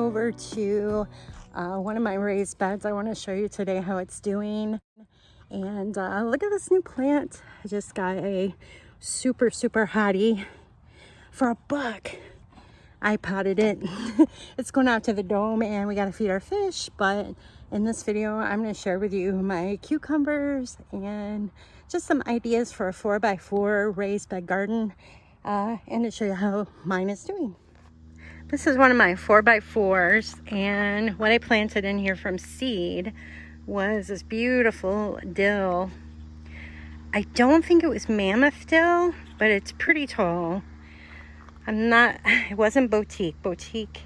over to one of my raised beds. I want to show you today how it's doing. And look at this new plant. I just got a super hottie for $1. I potted it. It's going out to the dome and we got to feed our fish. But in this video, I'm going to share with you my cucumbers and just some ideas for a 4x4 raised bed garden and to show you how mine is doing. This is one of my 4x4s, and what I planted in here from seed was this beautiful dill. I don't think it was mammoth dill, but it's pretty tall. It wasn't boutique. Boutique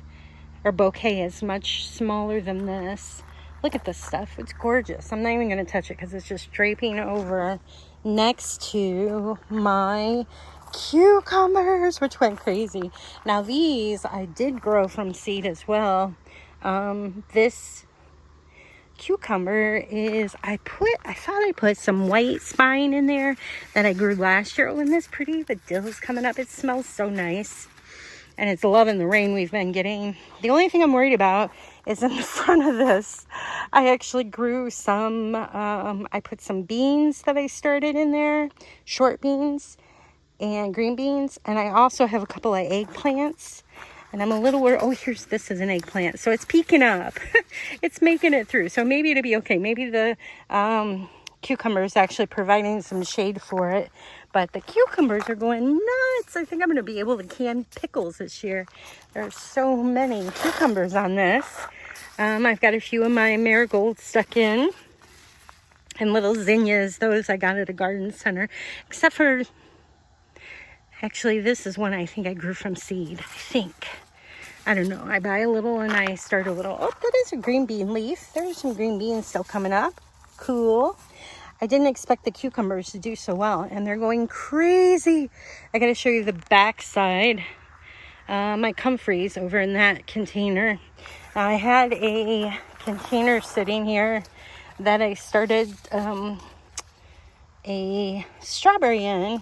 or bouquet is much smaller than this. Look at this stuff. It's gorgeous. I'm not even going to touch it because it's just draping over next to my cucumbers, which went crazy. Now these I did grow from seed as well. This cucumber is, I thought I put some white spine in there that I grew last year. Oh, isn't this pretty? The dill is coming up. It smells so nice. And it's loving the rain we've been getting. The only thing I'm worried about is in the front of this. I actually grew some, I put some beans that I started in there, short beans and green beans. And I also have a couple of eggplants. And I'm a little worried. Oh, this is an eggplant. So it's peeking up. It's making it through. So maybe it'll be okay. Maybe the cucumber is actually providing some shade for it. But the cucumbers are going nuts. I think I'm going to be able to can pickles this year. There's so many cucumbers on this. I've got a few of my marigolds stuck in. And little zinnias. Those I got at a garden center. Except for... Actually, this is one I think I grew from seed. I don't know. I buy a little and I start a little. Oh, that is a green bean leaf. There's some green beans still coming up. Cool. I didn't expect the cucumbers to do so well, and they're going crazy. I got to show you the back side. My comfreys over in that container. Now, I had a container sitting here that I started a strawberry in.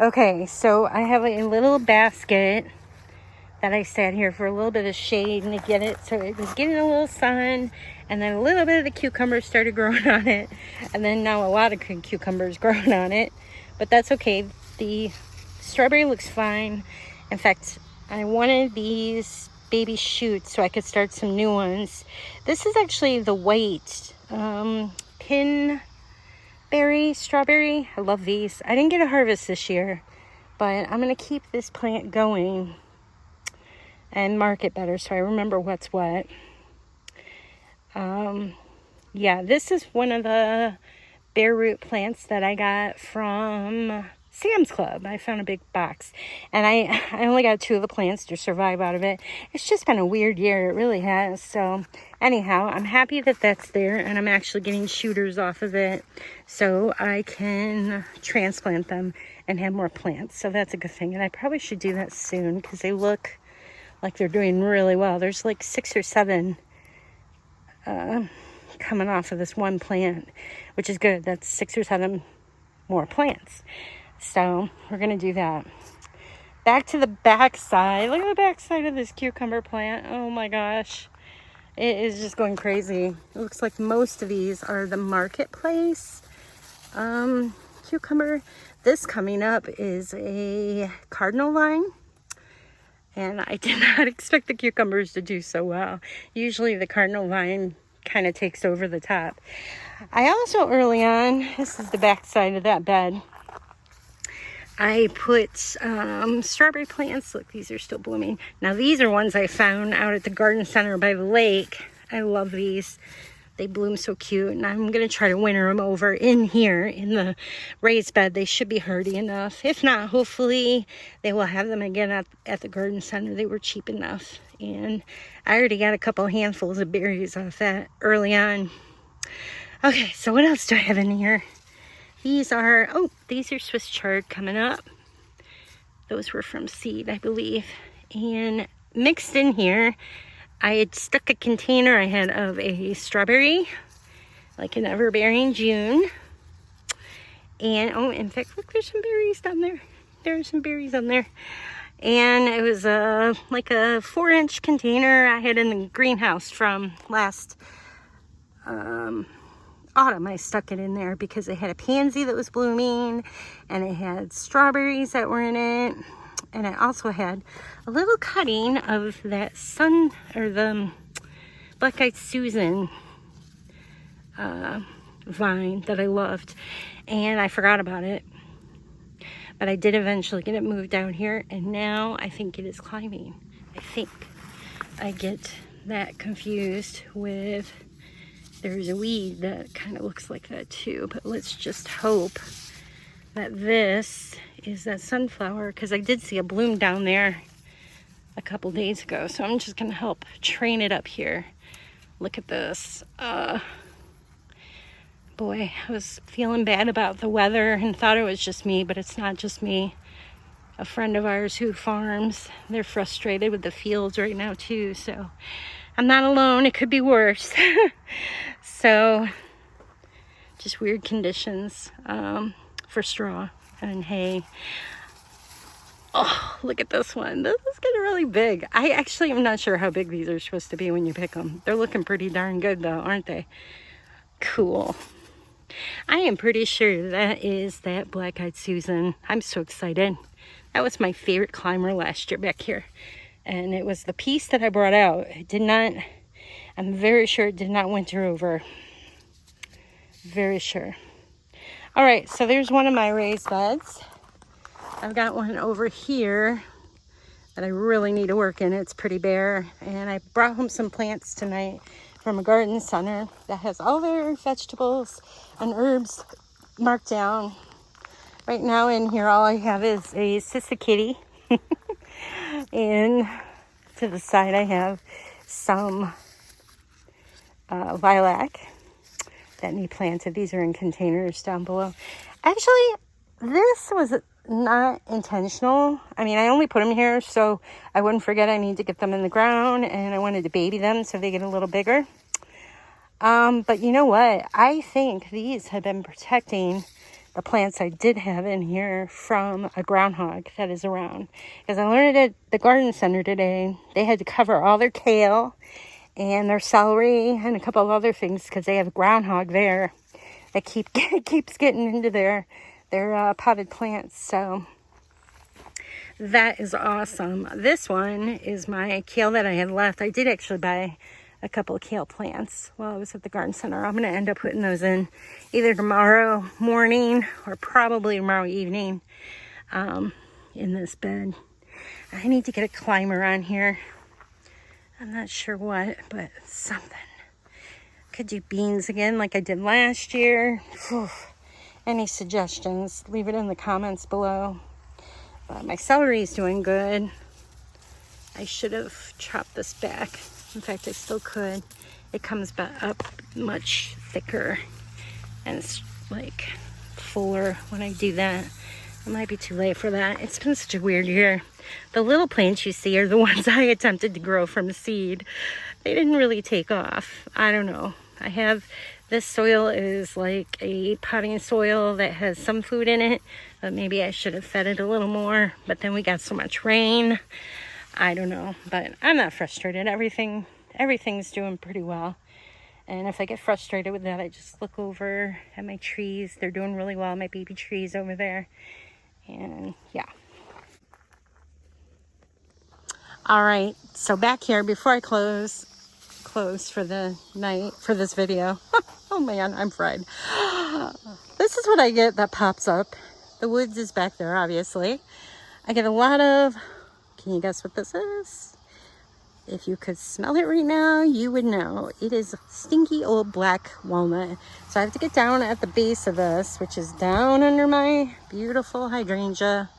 Okay, so I have a little basket that I sat here for a little bit of shade and to get it. So it was getting a little sun, and then a little bit of the cucumbers started growing on it. And then now a lot of cucumbers growing on it. But that's okay. The strawberry looks fine. In fact, I wanted these baby shoots so I could start some new ones. This is actually the white pin berry strawberry. I love these. I didn't get a harvest this year, but I'm going to keep this plant going and mark it better so I remember what's what. Yeah, this is one of the bare root plants that I got from Sam's Club. I found a big box, and I only got 2 of the plants to survive out of it. It's just been a weird year. It really has. So anyhow, I'm happy that that's there, and I'm actually getting shooters off of it so I can transplant them and have more plants. So that's a good thing, and I probably should do that soon because they look like they're doing really well. There's like 6 or 7 coming off of this one plant, which is good. That's 6 or 7 more plants. So we're going to do that. Back to the back side. Look at the back side of this cucumber plant. Oh my gosh. It is just going crazy. It looks like most of these are the marketplace cucumber. This coming up is a cardinal vine. And I did not expect the cucumbers to do so well. Usually the cardinal vine kind of takes over the top. I also early on, this is the back side of that bed, I put strawberry plants. Look, these are still blooming. Now, these are ones I found out at the garden center by the lake. I love these. They bloom so cute. And I'm going to try to winter them over in here in the raised bed. They should be hardy enough. If not, hopefully they will have them again at the garden center. They were cheap enough. And I already got a couple handfuls of berries off that early on. Okay, so what else do I have in here? These are Swiss chard coming up. Those were from seed, I believe. And mixed in here, I had stuck a container I had of a strawberry, like an ever-bearing June. And, in fact, look, there's some berries down there. There's some berries on there. And it was like a 4-inch container I had in the greenhouse from last autumn. I stuck it in there because it had a pansy that was blooming, and it had strawberries that were in it, and it also had a little cutting of that the black-eyed Susan vine that I loved, and I forgot about it. But I did eventually get it moved down here, and now I think it is climbing. I think I get that confused with, there's a weed that kind of looks like that too, but let's just hope that this is that sunflower, because I did see a bloom down there a couple days ago. So I'm just gonna help train it up here. Look at this. Boy, I was feeling bad about the weather and thought it was just me, but it's not just me. A friend of ours who farms, they're frustrated with the fields right now too, so I'm not alone. It could be worse. So just weird conditions for straw and hay. Oh, look at this one. This is getting really big. I actually am not sure how big these are supposed to be when you pick them. They're looking pretty darn good though, aren't they? Cool. I am pretty sure that is that black-eyed Susan. I'm so excited. That was my favorite climber last year back here. And it was the piece that I brought out. It did not, I'm very sure it did not winter over. Very sure. All right, so there's one of my raised beds. I've got one over here that I really need to work in. It's pretty bare. And I brought home some plants tonight from a garden center that has all their vegetables and herbs marked down. Right now in here, all I have is a sissicaty. And to the side, I have some lilac that need planted. These are in containers down below. Actually, this was not intentional. I mean, I only put them here so I wouldn't forget I need to get them in the ground, and I wanted to baby them so they get a little bigger. But you know what? I think these have been protecting the plants I did have in here from a groundhog that is around. Because I learned at the garden center today, they had to cover all their kale and their celery and a couple of other things because they have a groundhog there that keeps getting into their potted plants. So that is awesome. This one is my kale that I had left. I did actually buy a couple of kale plants while I was at the garden center. I'm going to end up putting those in either tomorrow morning or probably tomorrow evening in this bed. I need to get a climber on here. I'm not sure what, but something. Could do beans again like I did last year. Whew. Any suggestions, leave it in the comments below. My celery is doing good. I should have chopped this back. In fact, I still could. It comes back up much thicker and it's like fuller when I do that. It might be too late for that. It's been such a weird year. The little plants you see are the ones I attempted to grow from seed. They didn't really take off. I don't know. I have, this soil is like a potting soil that has some food in it, but maybe I should have fed it a little more. But then we got so much rain. I don't know, but I'm not frustrated. Everything's doing pretty well. And if I get frustrated with that, I just look over at my trees. They're doing really well, my baby trees over there. And yeah. All right, so back here, before I close for the night, for this video. Oh man, I'm fried. This is what I get that pops up. The woods is back there, obviously. I get a lot of, can you guess what this is? If you could smell it right now, you would know. It is stinky old black walnut. So I have to get down at the base of this, which is down under my beautiful hydrangea,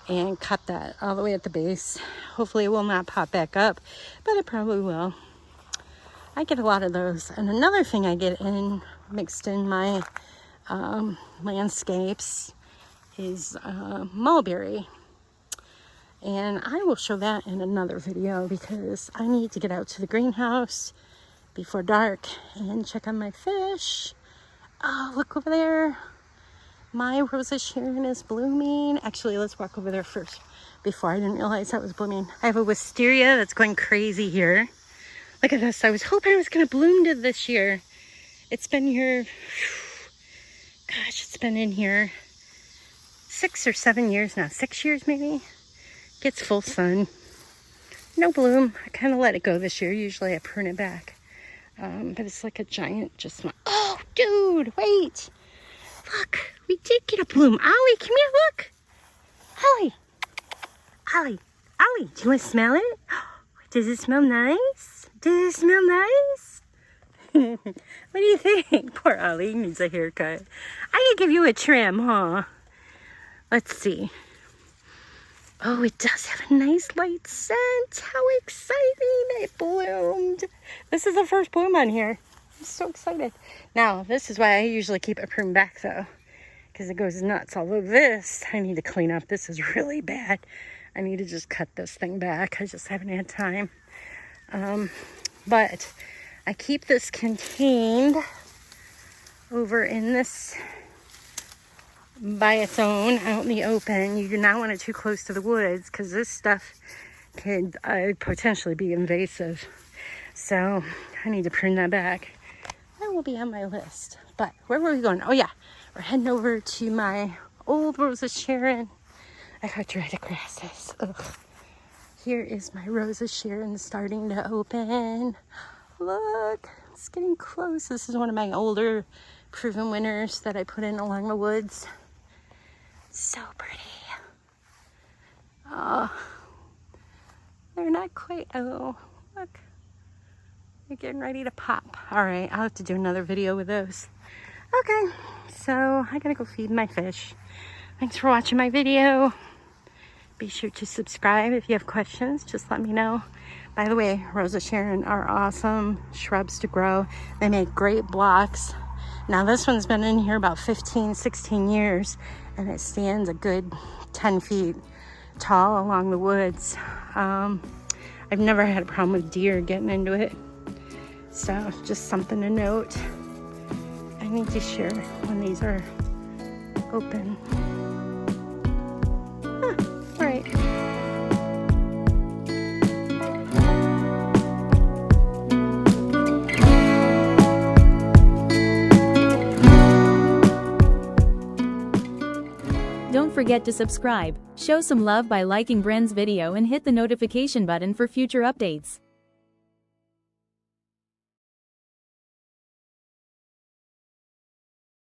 and cut that all the way at the base. Hopefully it will not pop back up, but it probably will. I get a lot of those. And another thing I get mixed in my landscapes is mulberry. And I will show that in another video because I need to get out to the greenhouse before dark and check on my fish. Oh, look over there. My Rosa Sharon is blooming. Actually, let's walk over there first before. I didn't realize that was blooming. I have a wisteria that's going crazy here. Look at this. I was hoping it was going to bloom to this year. It's been here, gosh, it's been in here 6 or 7 years now. 6 years maybe. Gets full sun. No bloom. I kind of let it go this year. Usually I prune it back. But it's like a giant just... Oh, dude, wait. Look, we did get a bloom. Ollie, come here, look. Ollie. Ollie. Ollie, do you want to smell it? Does it smell nice? Does it smell nice? What do you think? Poor Ollie needs a haircut. I could give you a trim, huh? Let's see. Oh, it does have a nice light scent. How exciting. It bloomed. This is the first bloom on here. I'm so excited. Now, this is why I usually keep it pruned back, though, because it goes nuts. Although this, I need to clean up. This is really bad. I need to just cut this thing back. I just haven't had time. But I keep this contained over in this by its own out in the open. You do not want it too close to the woods because this stuff could potentially be invasive. So I need to prune that back. That will be on my list. But where were we going? Oh yeah, we're heading over to my old Rosa Sharon. I got to ride across this. Ugh. Here is my Rosa Sharon starting to open. Look, it's getting close. This is one of my older proven winners that I put in along the woods. So pretty. Oh, they're not quite, oh, look. They're getting ready to pop. All right, I'll have to do another video with those. Okay, so I gotta go feed my fish. Thanks for watching my video. Be sure to subscribe. If you have questions, just let me know. By the way, Rosa Sharon are awesome shrubs to grow. They make great blocks. Now this one's been in here about 15, 16 years, and it stands a good 10 feet tall along the woods. I've never had a problem with deer getting into it. So just something to note. I need to share when these are open. All right. Don't forget to subscribe, show some love by liking Bren's video and hit the notification button for future updates.